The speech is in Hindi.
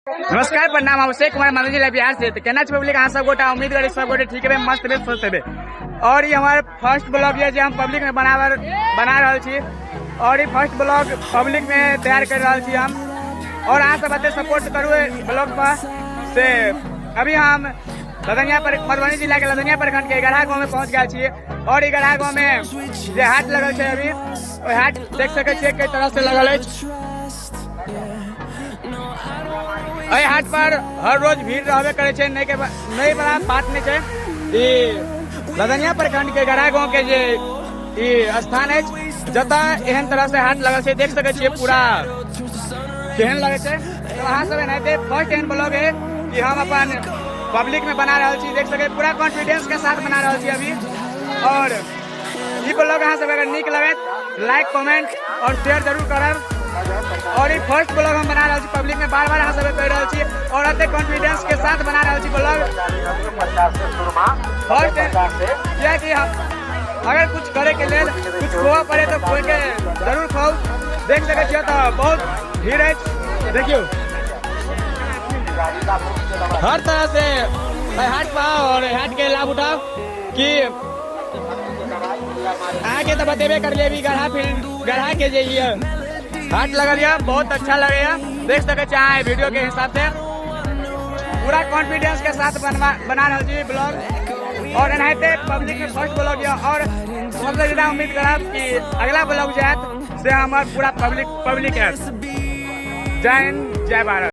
नमस्कार प्रणाम अभिषेक कुमार माधव जिला बिहार से। तो कहना चाहिए पब्लिक सब गोटा उम्मीद करी सब गोटे ठीक है मस्त है स्वस्थ है। और ये हमारे फर्स्ट ब्लॉग है जो हम पब्लिक में बना रहा छी। और ये फर्स्ट ब्लॉग पब्लिक में तैयार कर रहा छी हम। और अहाँ सब बच्चे सपोर्ट करू ब्लॉग पर से। अभी हम लदनिया पर मधुबनी जिला के लदनिया प्रखंड के गढ़ा गाँव में पहुँच गए छी। और ये गढ़ा गाँव में जो हाट लगल है अभी हाट देख सके कई तरह से लगल है। हाट पर हर रोज भीड़ रहबे करे छे। नई बड़ा बात नहीं है। लदनिया प्रखंड के गढ़ा गाँव के जे स्थान है जता एहन तरह से हाट लगल है देख सके छे पूरा केहन लगे छे। तो अहाँ सब एनाहिते फर्स्ट एहन ब्लॉग है कि हम अपन पब्लिक में बना रहा छी। देख सके पूरा कॉन्फिडेंस के साथ बना रहा छी अभी। और ये ब्लॉग अहाँ सब अगर निक लगे लाइक कमेंट और शेयर जरूर करब। और ये फर्स्ट ब्लॉग हम बना रहा छी पब्लिक में बार अहाँ सब कह रहा छी। और अते कॉन्फिडेंस के साथ बना रहा छी ब्लॉग। फर्स्ट कि हम अगर कुछ करे के लिए कुछ खोआ पड़े तो खोल के जरूर खाओ। देख सके छियो तो बहुत भीड़ है। देखियो हर तरह से हाट पाओ और हाट के लाभ उठाओ कि आगे तो बतेबे कर ले। गढ़ा के जाइए हाट लगा बहुत अच्छा लगेगा। देख सके चाहे वीडियो के हिसाब से पूरा कॉन्फिडेंस के साथ बना रहा जी ब्लॉग। और एनाहिते पब्लिक में फर्स्ट ब्लॉग है। और सबसे ज्यादा उम्मीद करब कि अगला ब्लॉग जाए से हमारे पूरा पब्लिक है। जय हिंद जय भारत।